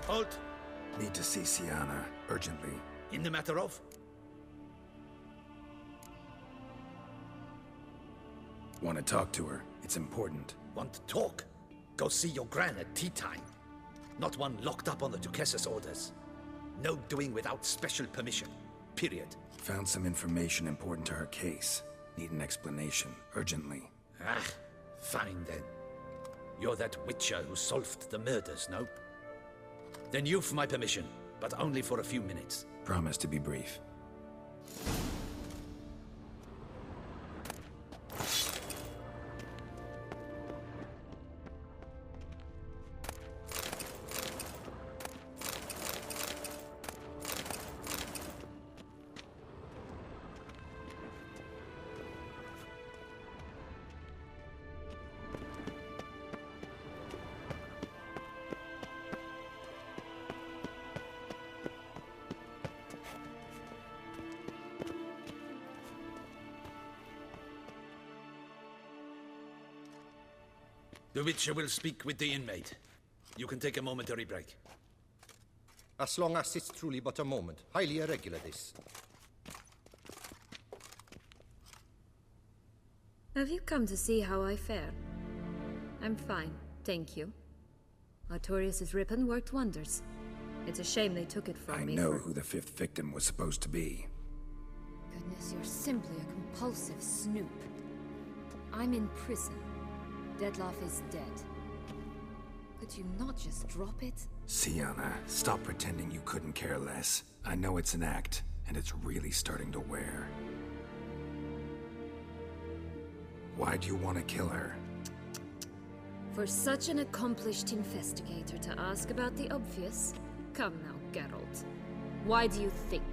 Halt! Need to see Syanna, urgently. In the matter of? Want to talk to her. It's important. Want to talk? Go see your gran at tea time. Not one locked up on the Duquesse's orders. No doing without special permission. Period. Found some information important to her case. Need an explanation, urgently. Ah, fine then. You're that witcher who solved the murders, no? Then you've my permission, but only for a few minutes. Promise to be brief. The Witcher will speak with the inmate. You can take a momentary break. As long as it's truly but a moment. Highly irregular, this. Have you come to see how I fare? I'm fine, thank you. Artorius' ribbon worked wonders. It's a shame they took it from me. I know who the fifth victim was supposed to be. Goodness, you're simply a compulsive snoop. I'm in prison. Dettlaff is dead. Could you not just drop it? Syanna, stop pretending you couldn't care less. I know it's an act, and it's really starting to wear. Why do you want to kill her? For such an accomplished investigator to ask about the obvious? Come now, Geralt. Why do you think?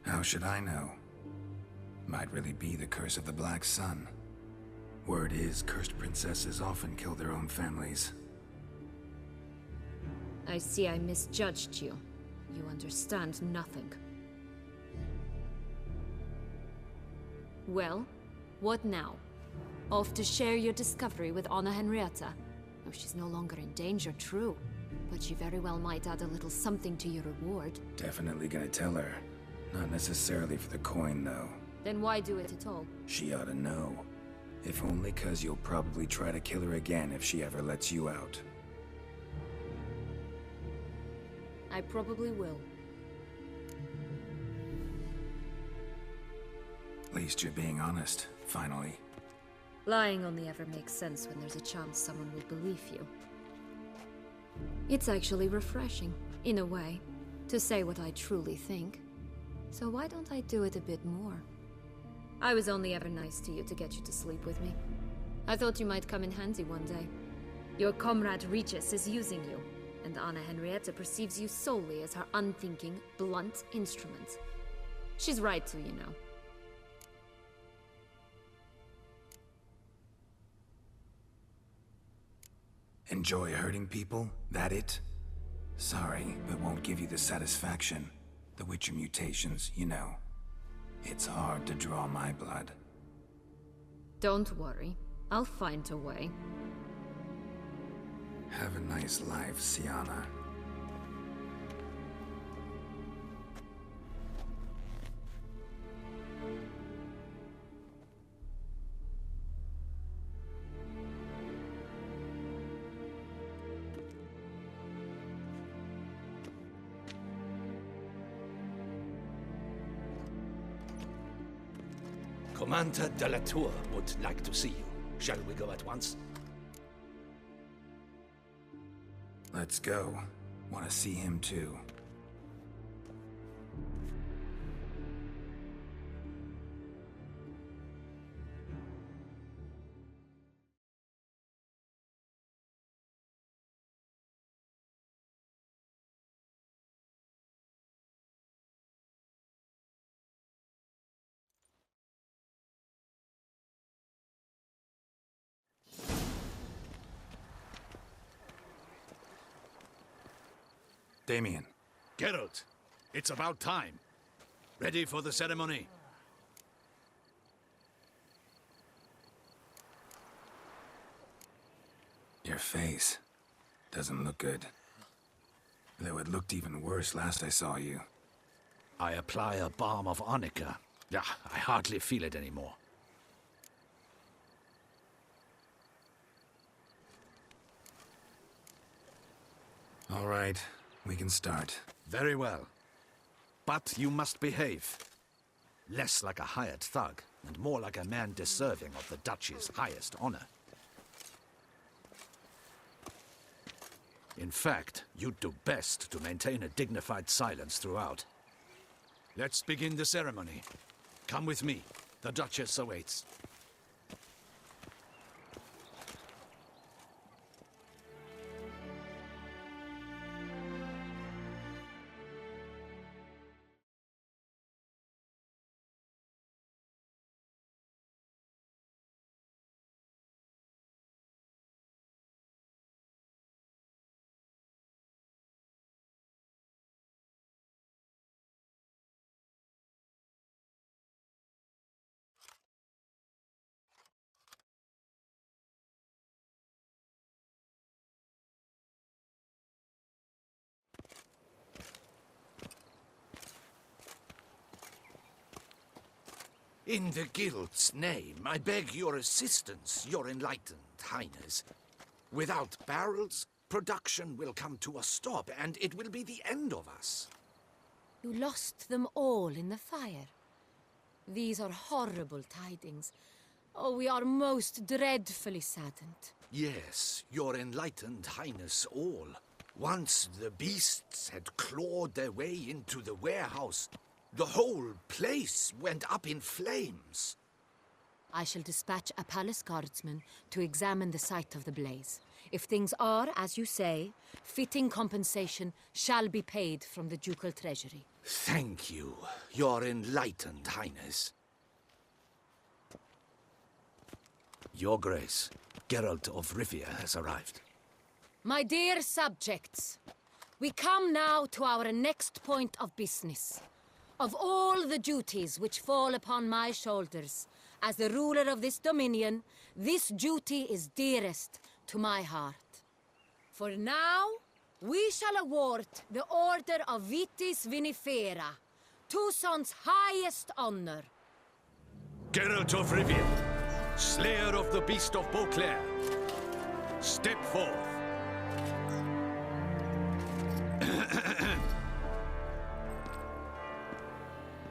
How should I know? Might really be the curse of the Black Sun. Word is, cursed princesses often kill their own families. I see I misjudged you. You understand nothing. Well, what now? Off to share your discovery with Anna Henrietta? Oh, she's no longer in danger, true. But she very well might add a little something to your reward. Definitely gonna tell her. Not necessarily for the coin, though. Then why do it at all? She ought to know. If only 'cause you'll probably try to kill her again if she ever lets you out. I probably will. At least you're being honest, finally. Lying only ever makes sense when there's a chance someone will believe you. It's actually refreshing, in a way, to say what I truly think. So why don't I do it a bit more? I was only ever nice to you to get you to sleep with me. I thought you might come in handy one day. Your comrade Regis is using you, and Anna Henrietta perceives you solely as her unthinking, blunt instrument. She's right to, you know. Enjoy hurting people? That it? Sorry, but won't give you the satisfaction. The Witcher mutations, you know. It's hard to draw my blood. Don't worry. I'll find a way. Have a nice life, Syanna. Commander de la Tour would like to see you. Shall we go at once? Let's go. Want to see him too. Damien. Geralt, it's about time. Ready for the ceremony? Your face doesn't look good. Though it looked even worse last I saw you. I apply a balm of arnica. Yeah, I hardly feel it anymore. All right, we can start. Very well. But you must behave. Less like a hired thug, and more like a man deserving of the Duchy's highest honor. In fact, you'd do best to maintain a dignified silence throughout. Let's begin the ceremony. Come with me. The Duchess awaits. In the Guild's name, I beg your assistance, your enlightened highness. Without barrels, production will come to a stop, and it will be the end of us. You lost them all in the fire. These are horrible tidings. Oh, we are most dreadfully saddened. Yes, your enlightened highness all. Once the beasts had clawed their way into the warehouse, the whole place went up in flames. I shall dispatch a palace guardsman to examine the site of the blaze. If things are, as you say, fitting compensation shall be paid from the ducal treasury. Thank you, your enlightened highness. Your Grace, Geralt of Rivia has arrived. My dear subjects, we come now to our next point of business. Of all the duties which fall upon my shoulders, as the ruler of this dominion, this duty is dearest to my heart. For now, we shall award the Order of Vitis Vinifera, Toussaint's highest honor. Geralt of Rivia, slayer of the beast of Beauclair, step forth.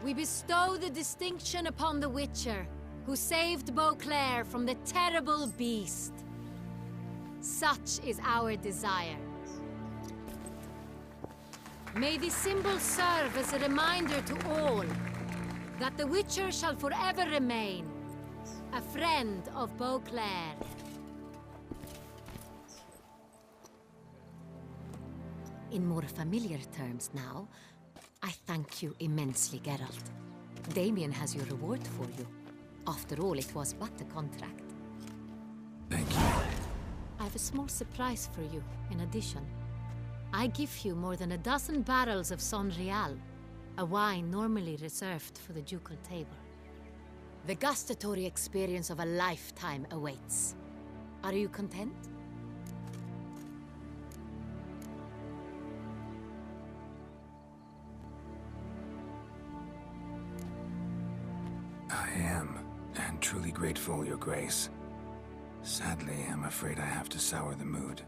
We bestow the distinction upon the Witcher, who saved Beauclair from the terrible beast. Such is our desire. May this symbol serve as a reminder to all that the Witcher shall forever remain a friend of Beauclair. In more familiar terms now, I thank you immensely, Geralt. Damien has your reward for you. After all, it was but a contract. Thank you. I have a small surprise for you, in addition. I give you more than a dozen barrels of Sonrial, a wine normally reserved for the ducal table. The gustatory experience of a lifetime awaits. Are you content? I am, and truly grateful, Your Grace. Sadly, I'm afraid I have to sour the mood.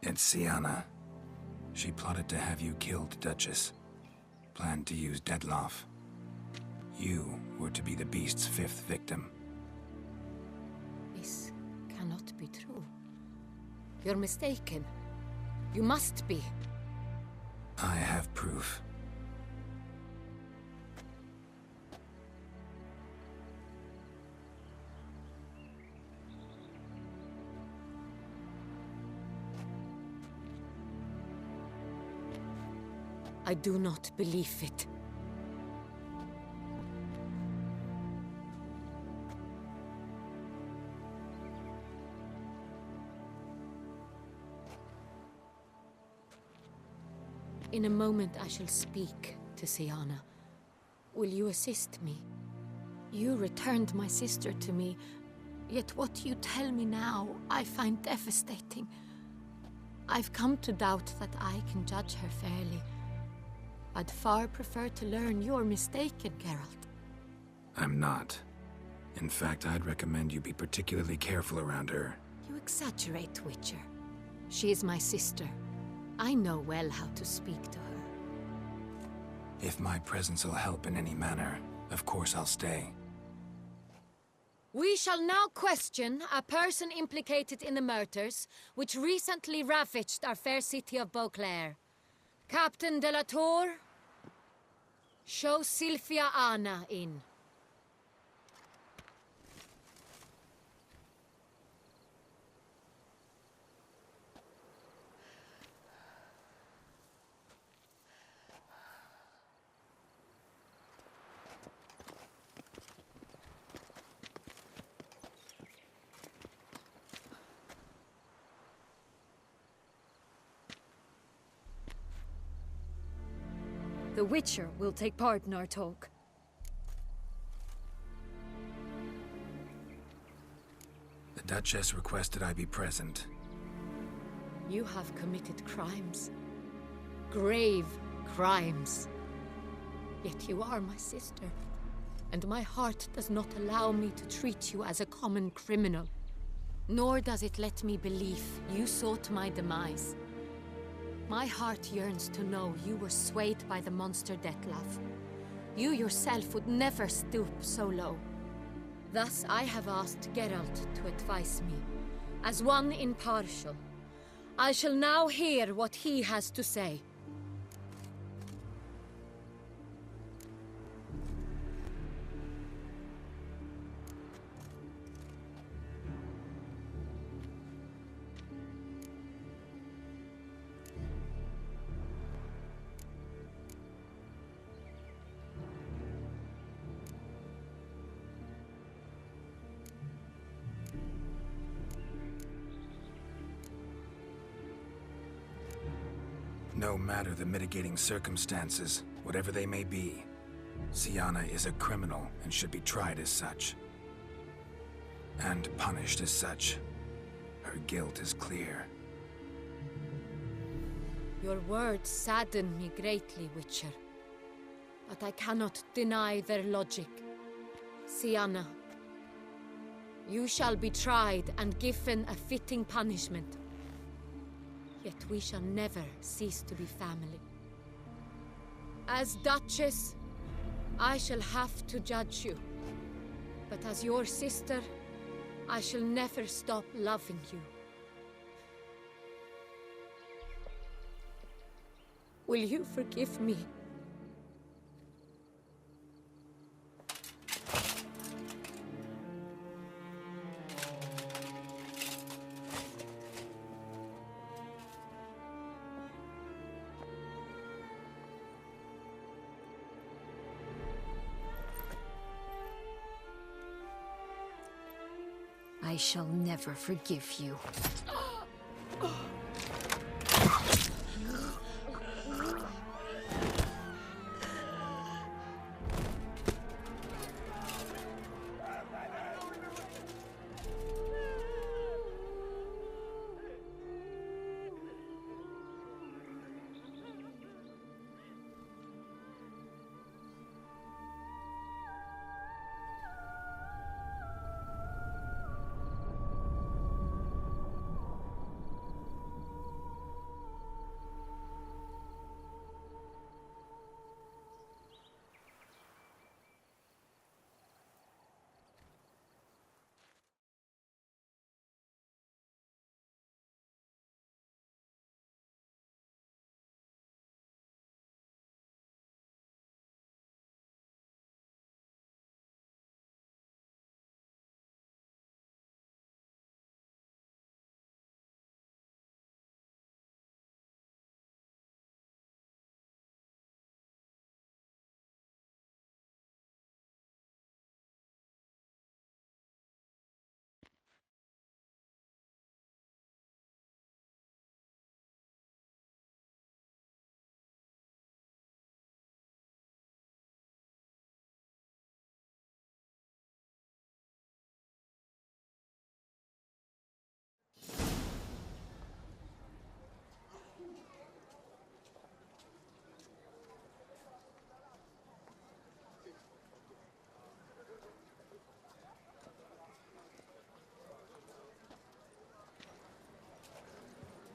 It's Syanna. She plotted to have you killed, Duchess. Planned to use Detloff. You were to be the beast's 5th victim. This cannot be true. You're mistaken. You must be. I have proof. I do not believe it. In a moment I shall speak to Syanna. Will you assist me? You returned my sister to me. Yet what you tell me now, I find devastating. I've come to doubt that I can judge her fairly. I'd far prefer to learn you're mistaken, Geralt. I'm not. In fact, I'd recommend you be particularly careful around her. You exaggerate, Witcher. She is my sister. I know well how to speak to her. If my presence will help in any manner, of course I'll stay. We shall now question a person implicated in the murders which recently ravaged our fair city of Beauclair. Captain de la Tour, show Sylvia Anna in. The Witcher will take part in our talk. The Duchess requested I be present. You have committed crimes. Grave crimes. Yet you are my sister. And my heart does not allow me to treat you as a common criminal. Nor does it let me believe you sought my demise. My heart yearns to know you were swayed by the monster Dettlaff. You yourself would never stoop so low. Thus I have asked Geralt to advise me, as one impartial. I shall now hear what he has to say. No matter the mitigating circumstances, whatever they may be, Syanna is a criminal and should be tried as such. And punished as such. Her guilt is clear. Your words sadden me greatly, Witcher. But I cannot deny their logic. Syanna, you shall be tried and given a fitting punishment. Yet we shall never cease to be family. As Duchess, I shall have to judge you. But as your sister, I shall never stop loving you. Will you forgive me? I shall never forgive you.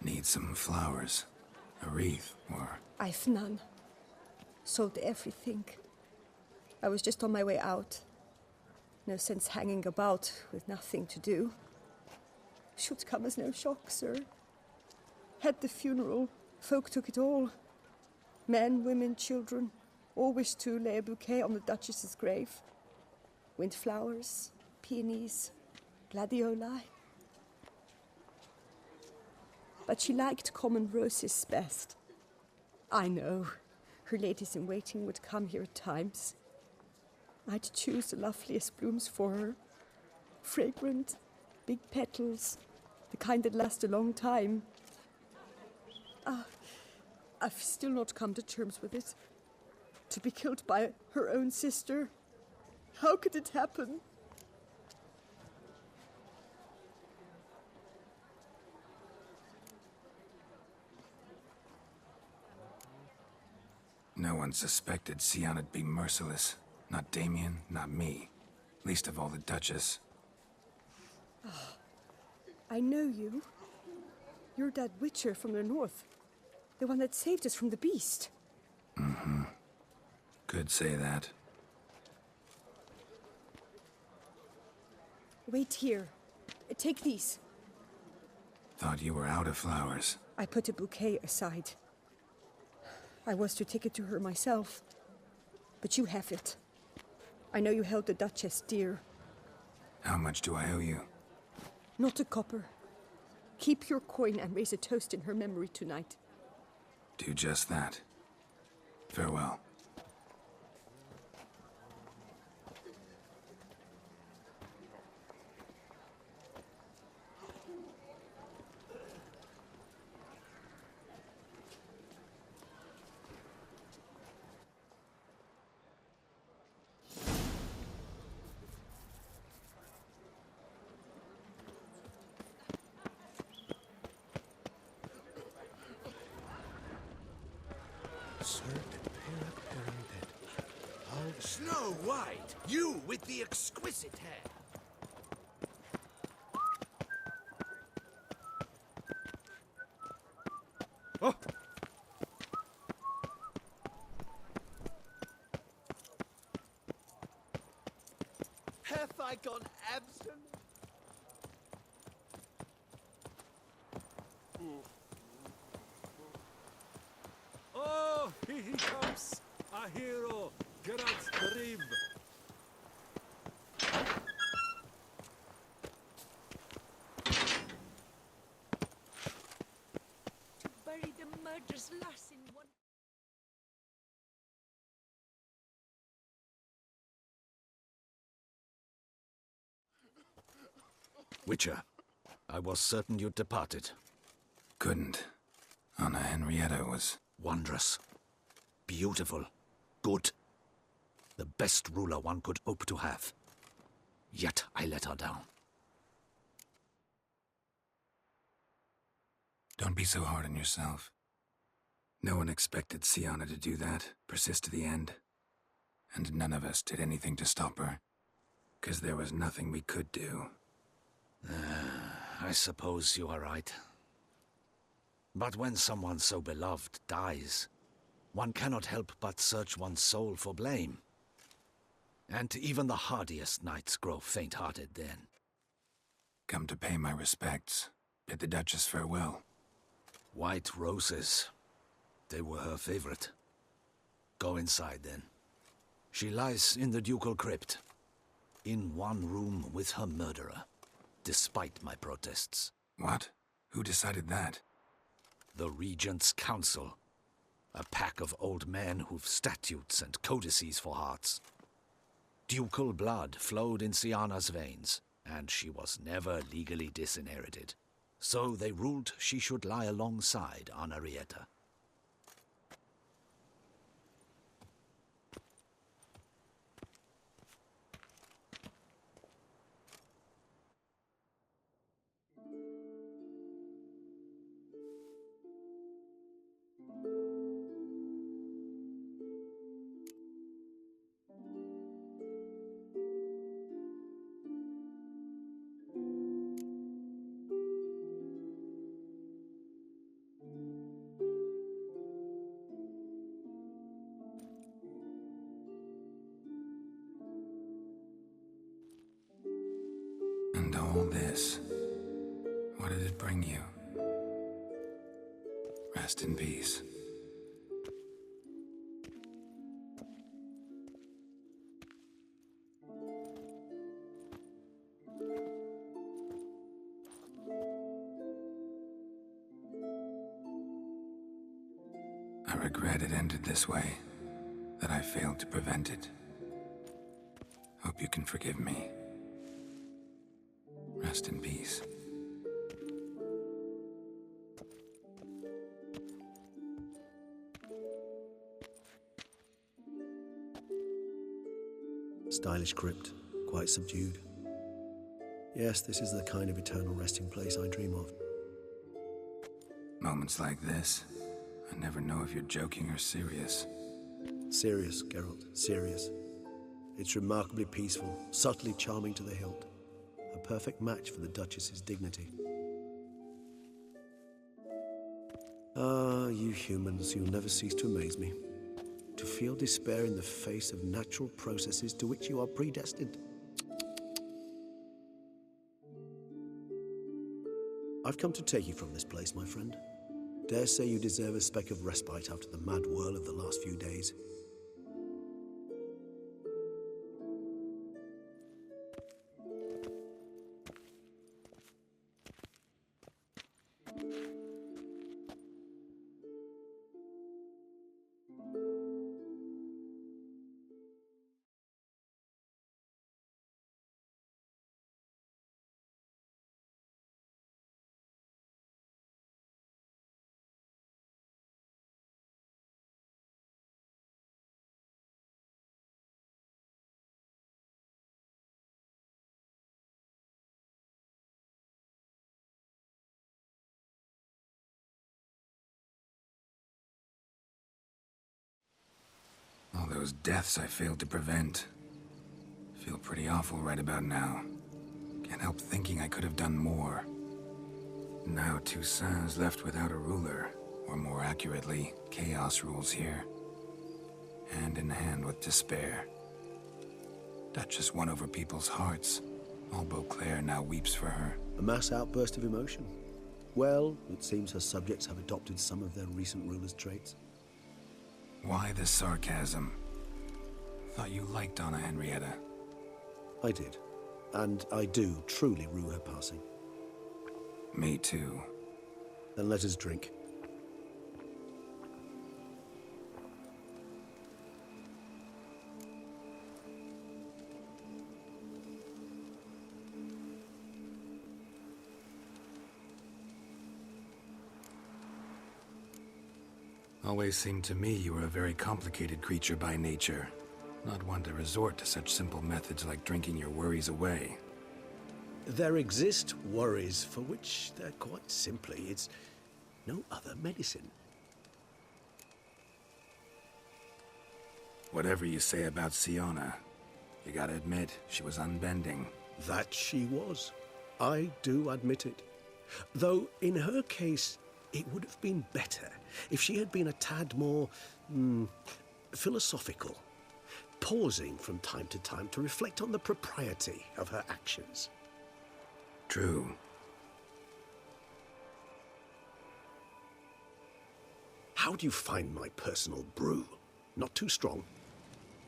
Need some flowers. A wreath, or... I've none. Sold everything. I was just on my way out. No sense hanging about with nothing to do. Should come as no shock, sir. Had the funeral. Folk took it all. Men, women, children. All wished to lay a bouquet on the Duchess's grave. Windflowers, peonies, gladioli. But she liked common roses best. I know. Her ladies-in-waiting would come here at times. I'd choose the loveliest blooms for her. Fragrant, big petals, the kind that last a long time. I've still not come to terms with it. To be killed by her own sister. How could it happen? No one suspected Syana'd be merciless. Not Damien, not me. Least of all the Duchess. I know you. You're that witcher from the north. The one that saved us from the beast. Mm-hmm. Could say that. Wait here. Take these. Thought you were out of flowers. I put a bouquet aside. I was to take it to her myself. But you have it. I know you held the Duchess dear. How much do I owe you? Not a copper. Keep your coin and raise a toast in her memory tonight. Do just that. Farewell. Snow White, you with the exquisite hair. Oh. Hath I gone absent? Oh, here he comes! A hero! Geralt the Rib! To bury the murderous lass in one... Witcher, I was certain you'd departed. Couldn't. Anna Henrietta was... Wondrous. Beautiful. Good. The best ruler one could hope to have. Yet I let her down. Don't be so hard on yourself. No one expected Syanna to do that, persist to the end. And none of us did anything to stop her. 'Cause there was nothing we could do. I suppose you are right. But when someone so beloved dies, one cannot help but search one's soul for blame. And even the hardiest knights grow faint-hearted then. Come to pay my respects. Bid the Duchess farewell. White roses. They were her favorite. Go inside then. She lies in the ducal crypt. In one room with her murderer. Despite my protests. What? Who decided that? The Regent's Council. A pack of old men who've statutes and codices for hearts. Ducal blood flowed in Syanna's veins, and she was never legally disinherited. So they ruled she should lie alongside Anarietta. And all this, what did it bring you? Rest in peace. I regret it ended this way, that I failed to prevent it. Hope you can forgive me. Rest in peace. Stylish crypt, quite subdued. Yes, this is the kind of eternal resting place I dream of. Moments like this, I never know if you're joking or serious. Serious, Geralt, serious. It's remarkably peaceful, subtly charming to the hilt. A perfect match for the Duchess's dignity. Ah, you humans, you'll never cease to amaze me. To feel despair in the face of natural processes to which you are predestined. I've come to take you from this place, my friend. Dare say you deserve a speck of respite after the mad whirl of the last few days. All those deaths I failed to prevent. Feel pretty awful right about now. Can't help thinking I could have done more. Now Toussaint's left without a ruler, or more accurately, chaos rules here. Hand in hand with despair. Duchess won over people's hearts. All Beauclair now weeps for her. A mass outburst of emotion. Well, it seems her subjects have adopted some of their recent ruler's traits. Why the sarcasm? Thought you liked Donna Henrietta. I did. And I do truly rue her passing. Me too. Then let us drink. Always seemed to me you were a very complicated creature by nature. Not one to resort to such simple methods like drinking your worries away. There exist worries for which they're quite simply, it's no other medicine. Whatever you say about Siona, you gotta admit, she was unbending. That she was. I do admit it. Though, in her case, it would have been better if she had been a tad more, philosophical, pausing from time to time to reflect on the propriety of her actions. True. How do you find my personal brew? Not too strong?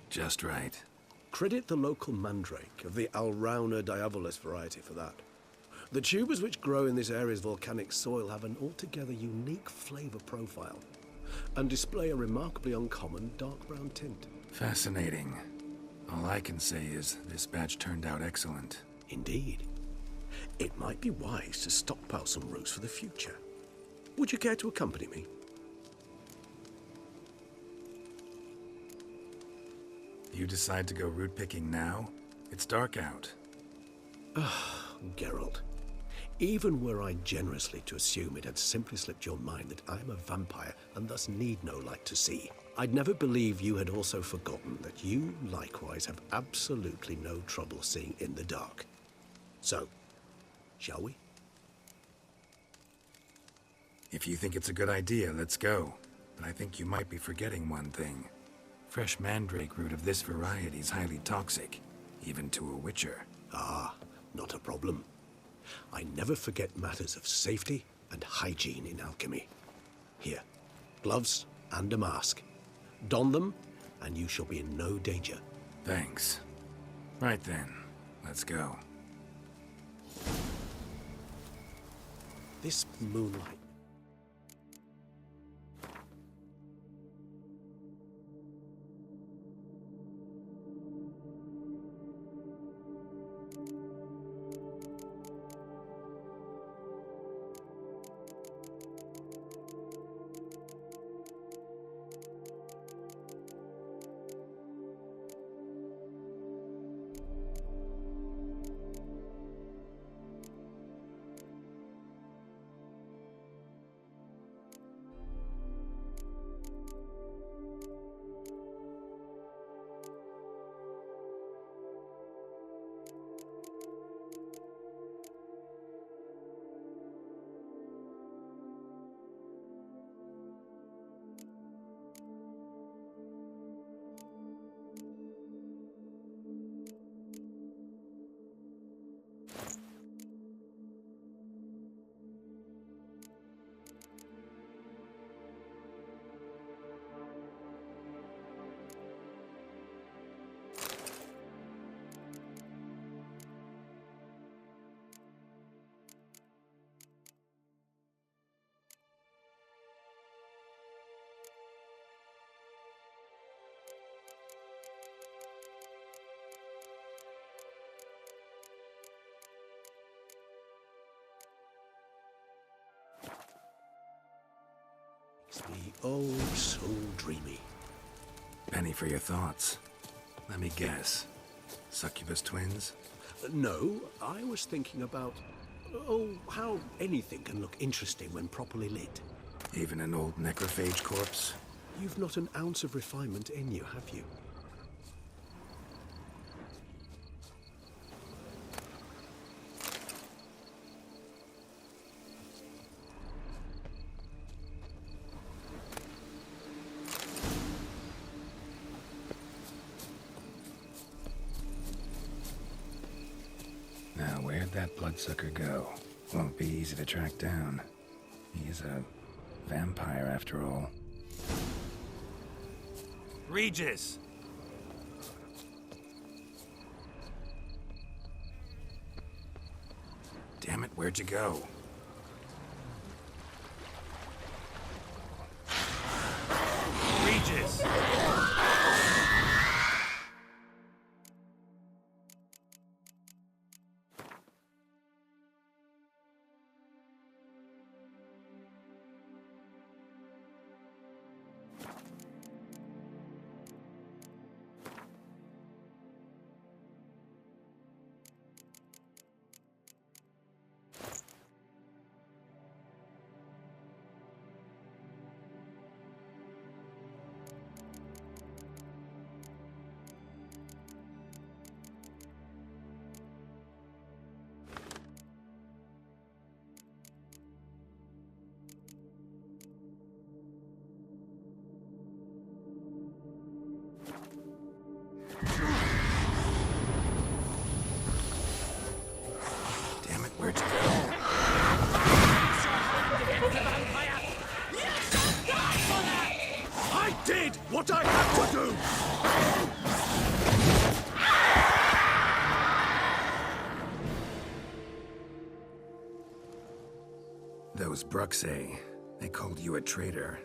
Just right. Credit the local mandrake of the Alrauna diabolus variety for that. The tubers which grow in this area's volcanic soil have an altogether unique flavor profile and display a remarkably uncommon dark brown tint. Fascinating. All I can say is this batch turned out excellent. Indeed. It might be wise to stockpile some roots for the future. Would you care to accompany me? You decide to go root picking now? It's dark out. Geralt, even were I generously to assume it had simply slipped your mind that I am a vampire and thus need no light to see, I'd never believe you had also forgotten that you likewise have absolutely no trouble seeing in the dark. So, shall we? If you think it's a good idea, let's go. But I think you might be forgetting one thing. Fresh mandrake root of this variety is highly toxic, even to a witcher. Ah, not a problem. I never forget matters of safety and hygiene in alchemy. Here, gloves and a mask. Don them, and you shall be in no danger. Thanks. Right then, let's go. This moonlight. Makes me oh so dreamy. Penny for your thoughts. Let me guess. Succubus twins? No, I was thinking about, how anything can look interesting when properly lit. Even an old necrophage corpse? You've not an ounce of refinement in you, have you? Now, where'd that bloodsucker go? Won't be easy to track down. He is a vampire, after all. Regis! Damn it, where'd you go? Regis! Damn it, where'd you go? I did what I had to do! Those Bruxae, they called you a traitor.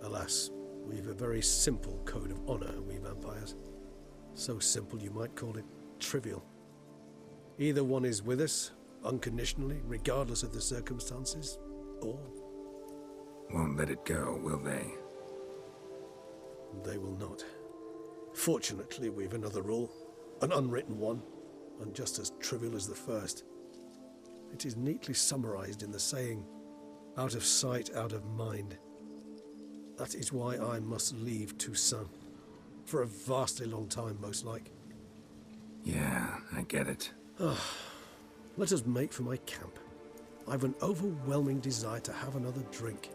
Alas, we've a very simple code of honor, we vampires. So simple you might call it trivial. Either one is with us, unconditionally, regardless of the circumstances, or Won't let it go, will they? they will not. Fortunately, we've another rule, an unwritten one, and just as trivial as the first. It is neatly summarized in the saying, out of sight, out of mind. That is why I must leave Toussaint. For a vastly long time, most like. Yeah, I get it. Let us make for my camp. I've an overwhelming desire to have another drink.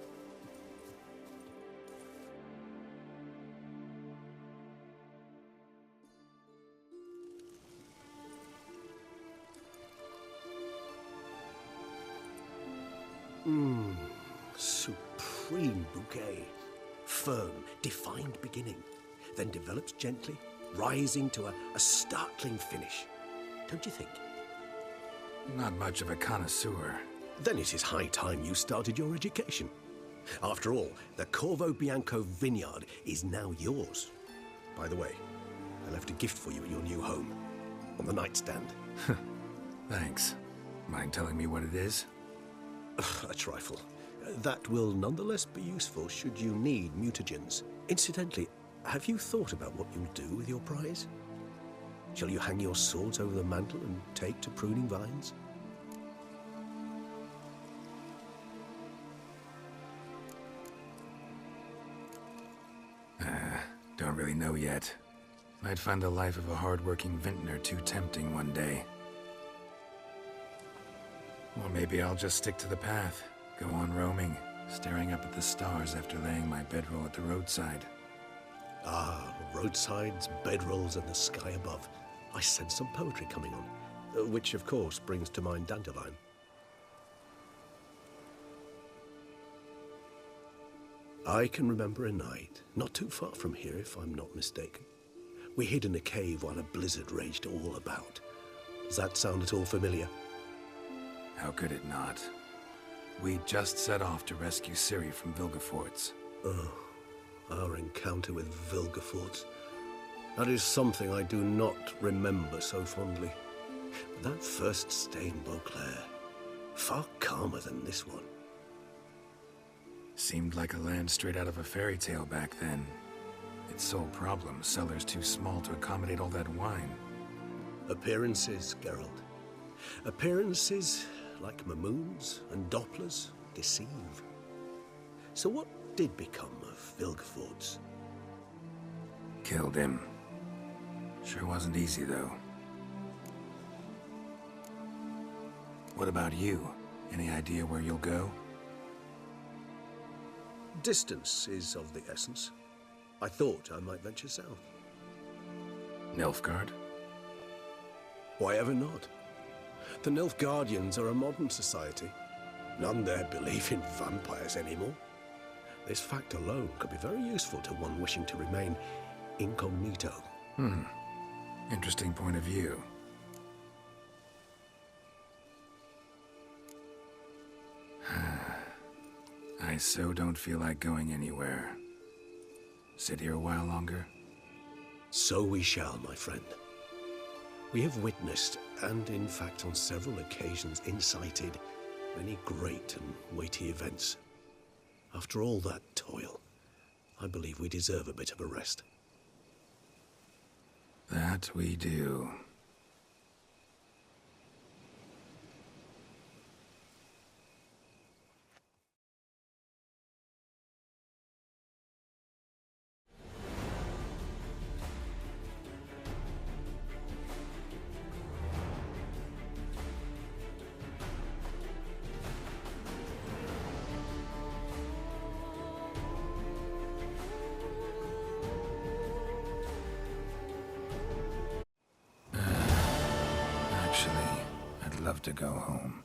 Supreme bouquet. Firm, defined beginning, then develops gently, rising to a startling finish. Don't you think? Not much of a connoisseur. Then it is high time you started your education. After all, the Corvo Bianco vineyard is now yours. By the way, I left a gift for you at your new home, on the nightstand. Thanks. Mind telling me what it is? A trifle. That will nonetheless be useful should you need mutagens. Incidentally, have you thought about what you'll do with your prize? Shall you hang your swords over the mantle and take to pruning vines? Don't really know yet. Might find the life of a hard-working vintner too tempting one day. Or maybe I'll just stick to the path, go on roaming, staring up at the stars after laying my bedroll at the roadside. Ah, roadsides, bedrolls, and the sky above. I sense some poetry coming on, which of course brings to mind Dandelion. I can remember a night, not too far from here if I'm not mistaken. We hid in a cave while a blizzard raged all about. Does that sound at all familiar? How could it not? We just set off to rescue Ciri from Vilgefortz. Oh, our encounter with Vilgefortz. That is something I do not remember so fondly. But that first stay in Beauclair, far calmer than this one. Seemed like a land straight out of a fairy tale back then. Its sole problem, cellars too small to accommodate all that wine. Appearances, Geralt. Appearances, like Mamoons and Dopplers, deceive. So what did become of Vilgefortz? Killed him. Sure wasn't easy, though. What about you? Any idea where you'll go? Distance is of the essence. I thought I might venture south. Nilfgaard? Why ever not? The Nilfgaardians are a modern society. None there believe in vampires anymore. This fact alone could be very useful to one wishing to remain incognito. Interesting point of view. I so don't feel like going anywhere. Sit here a while longer? So we shall, my friend. We have witnessed, and in fact on several occasions incited, many great and weighty events. After all that toil, I believe we deserve a bit of a rest. That we do. Actually, I'd love to go home.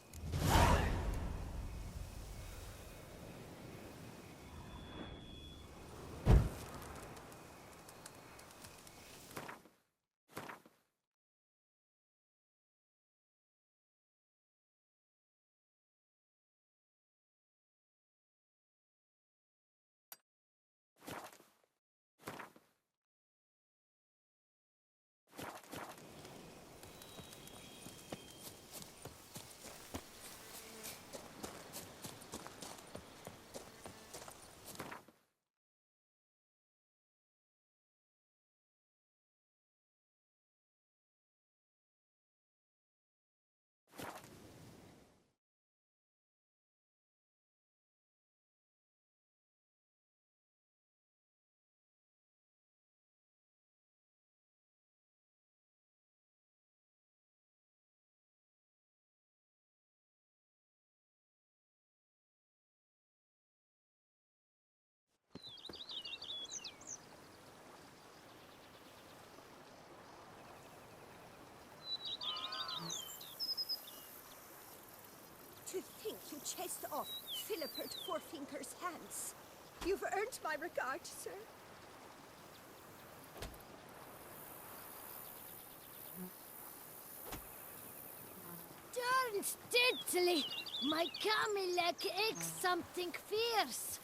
think you chased off Philippert Fourfinger's hands? You've earned my regard, sir. Darn steadily, my Camilek aches something fierce.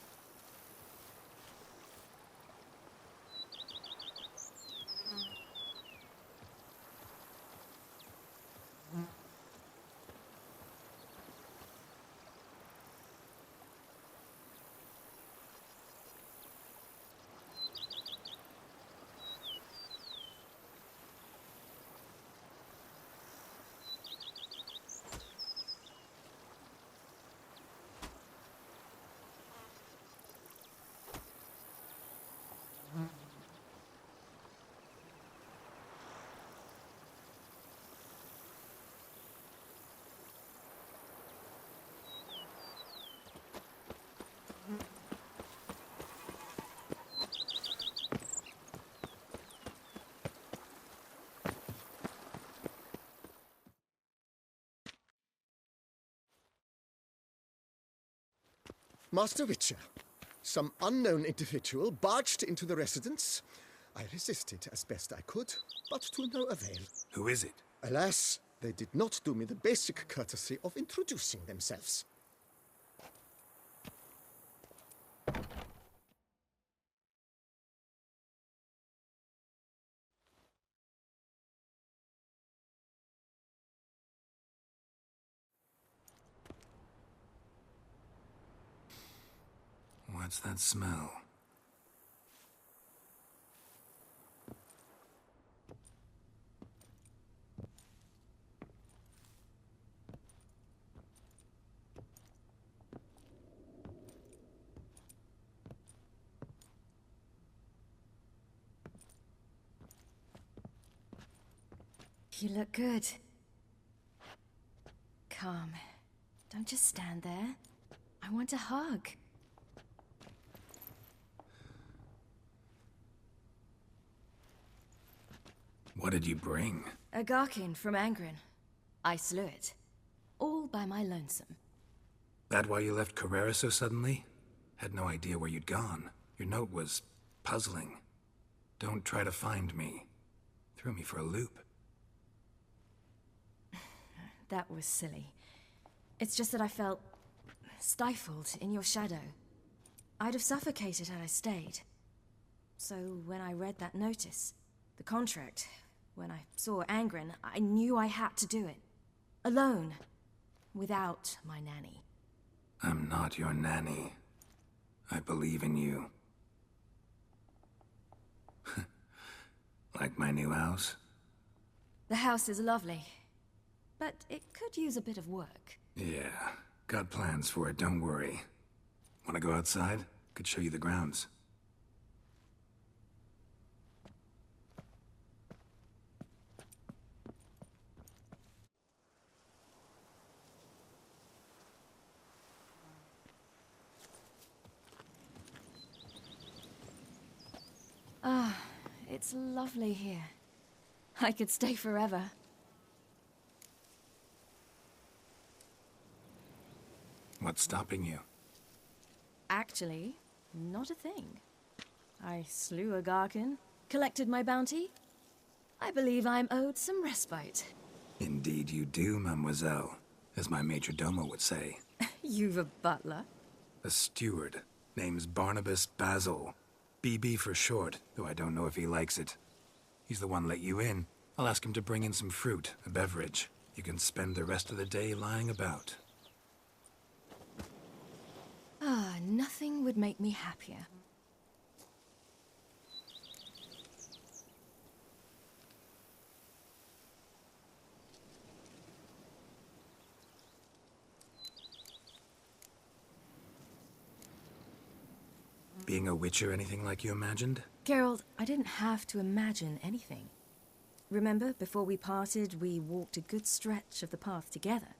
Master Witcher, some unknown individual barged into the residence. I resisted as best I could, but to no avail. Who is it? Alas, they did not do me the basic courtesy of introducing themselves. What's that smell? You look good. Come. Don't just stand there. I want a hug. What did you bring? A Garkin from Angren. I slew it. All by my lonesome. That why you left Carrera so suddenly? Had no idea where you'd gone. Your note was puzzling. Don't try to find me. Threw me for a loop. That was silly. It's just that I felt stifled in your shadow. I'd have suffocated had I stayed. So when I read that notice, the contract, when I saw Angren, I knew I had to do it. Alone. Without my nanny. I'm not your nanny. I believe in you. Like my new house? The house is lovely. But it could use a bit of work. Yeah, got plans for it, don't worry. Wanna go outside? Could show you the grounds. Ah, it's lovely here. I could stay forever. What's stopping you? Actually, not a thing. I slew a Garkin, collected my bounty. I believe I'm owed some respite. Indeed you do, mademoiselle. As my major domo would say. You've a butler? A steward. Name's Barnabas Basil. BB for short, though I don't know if he likes it. He's the one let you in. I'll ask him to bring in some fruit, a beverage. You can spend the rest of the day lying about. Ah, nothing would make me happier. Being a witcher anything like you imagined? Geralt, I didn't have to imagine anything. Remember, before we parted, we walked a good stretch of the path together.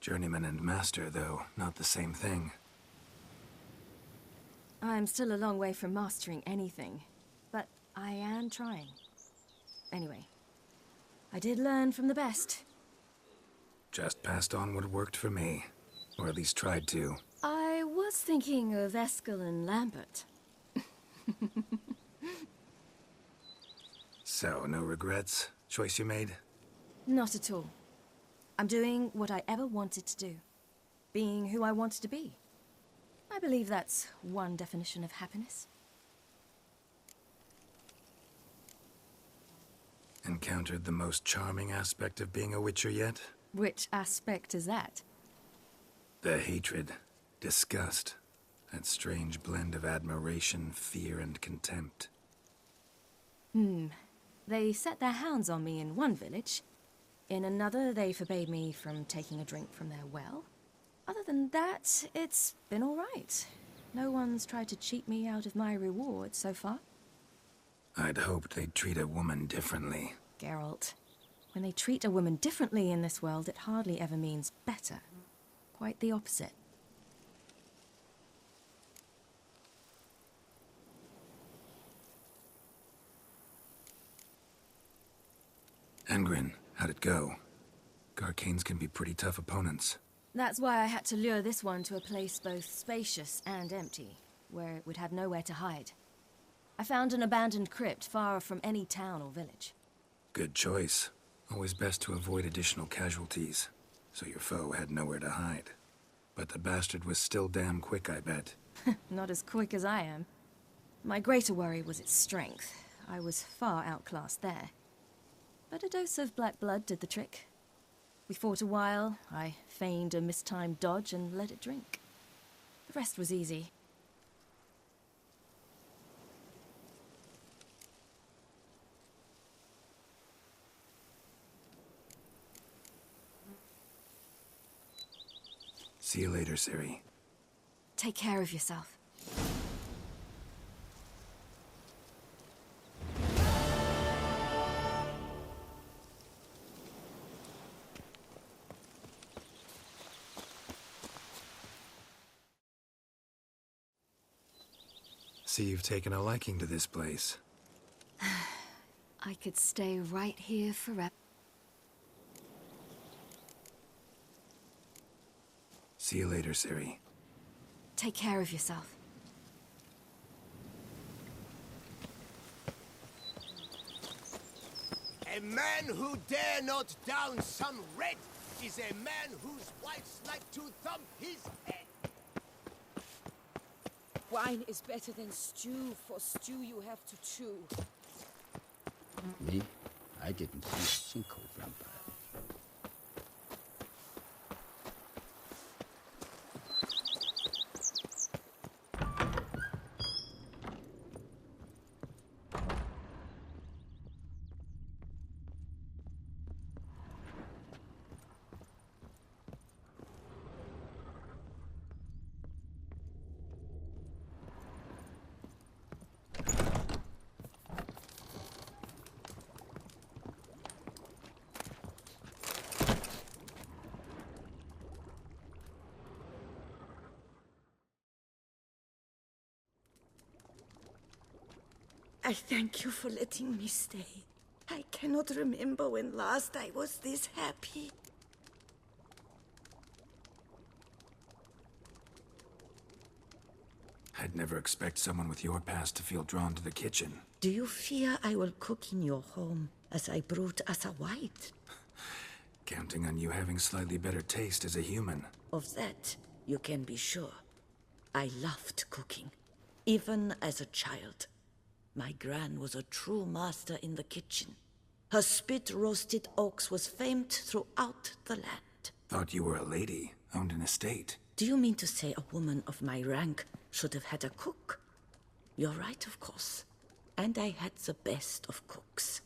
Journeyman and master, though, not the same thing. I'm still a long way from mastering anything, but I am trying. Anyway, I did learn from the best. Just passed on what worked for me. Or at least tried to. I was thinking of Eskel and Lambert. So, no regrets? Choice you made? Not at all. I'm doing what I ever wanted to do. Being who I wanted to be. I believe that's one definition of happiness. Encountered the most charming aspect of being a Witcher yet? Which aspect is that? The hatred, disgust, that strange blend of admiration, fear, and contempt. They set their hounds on me in one village. In another, they forbade me from taking a drink from their well. Other than that, it's been all right. No one's tried to cheat me out of my reward so far. I'd hoped they'd treat a woman differently. Geralt, when they treat a woman differently in this world, it hardly ever means better. Quite the opposite. Angren, how'd it go? Garcanes can be pretty tough opponents. That's why I had to lure this one to a place both spacious and empty, where it would have nowhere to hide. I found an abandoned crypt far from any town or village. Good choice. Always best to avoid additional casualties, so your foe had nowhere to hide. But the bastard was still damn quick, I bet. Not as quick as I am. My greater worry was its strength. I was far outclassed there. But a dose of black blood did the trick. We fought a while, I feigned a mistimed dodge and let it drink. The rest was easy. See you later, Ciri. Take care of yourself. See you've taken a liking to this place. I could stay right here forever. See you later, Ciri. Take care of yourself. A man who dare not down some red is a man whose wives like to thump his head. Wine is better than stew. For stew you have to chew. Me? I didn't see a single vampire. I thank you for letting me stay. I cannot remember when last I was this happy. I'd never expect someone with your past to feel drawn to the kitchen. Do you fear I will cook in your home as I brewed as a white? Counting on you having slightly better taste as a human. Of that, you can be sure. I loved cooking, even as a child. My gran was a true master in the kitchen. Her spit-roasted ox was famed throughout the land. Thought you were a lady, owned an estate. Do you mean to say a woman of my rank should have had a cook? You're right, of course. And I had the best of cooks.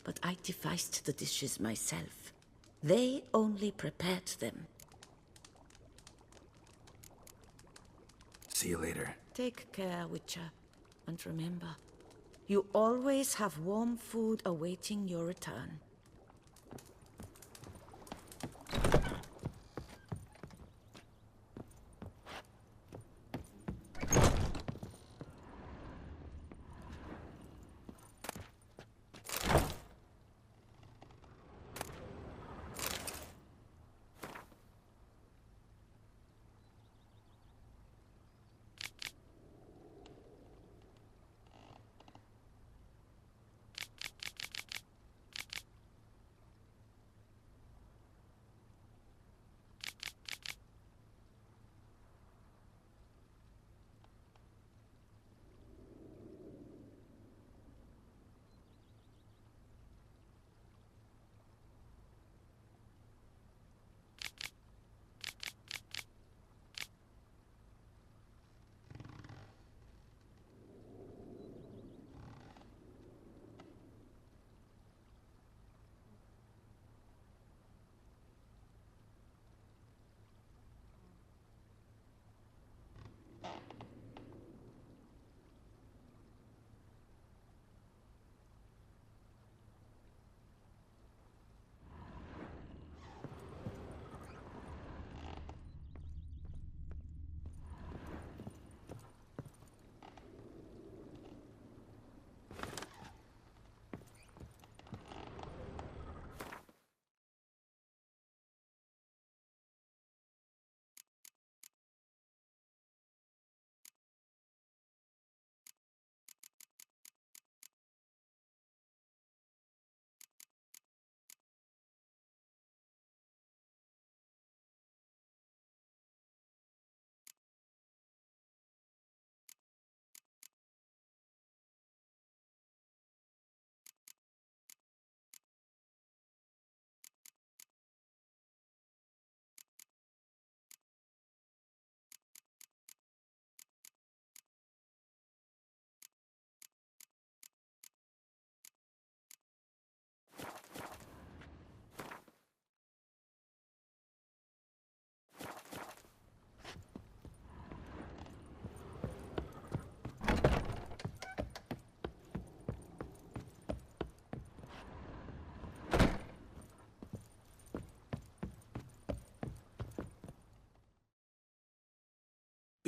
But I devised the dishes myself. They only prepared them. See you later. Take care, Witcher. And remember, you always have warm food awaiting your return.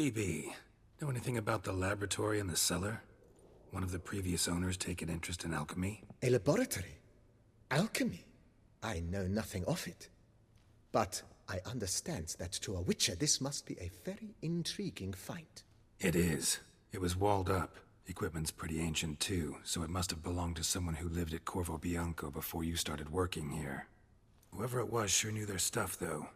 BB, know anything about the laboratory in the cellar? One of the previous owners take an interest in alchemy? A laboratory? Alchemy? I know nothing of it. But I understand that to a witcher this must be a very intriguing find. It is. It was walled up. Equipment's pretty ancient too, so it must have belonged to someone who lived at Corvo Bianco before you started working here. Whoever it was sure knew their stuff, though.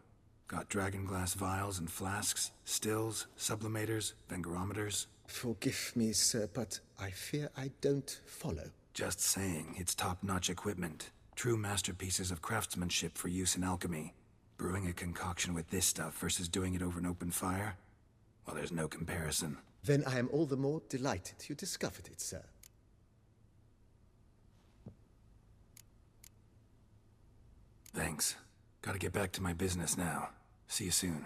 Got dragonglass vials and flasks, stills, sublimators, vengerometers. Forgive me, sir, but I fear I don't follow. Just saying, it's top-notch equipment. True masterpieces of craftsmanship for use in alchemy. Brewing a concoction with this stuff versus doing it over an open fire? Well, there's no comparison. Then I am all the more delighted you discovered it, sir. Thanks. Gotta get back to my business now. See you soon.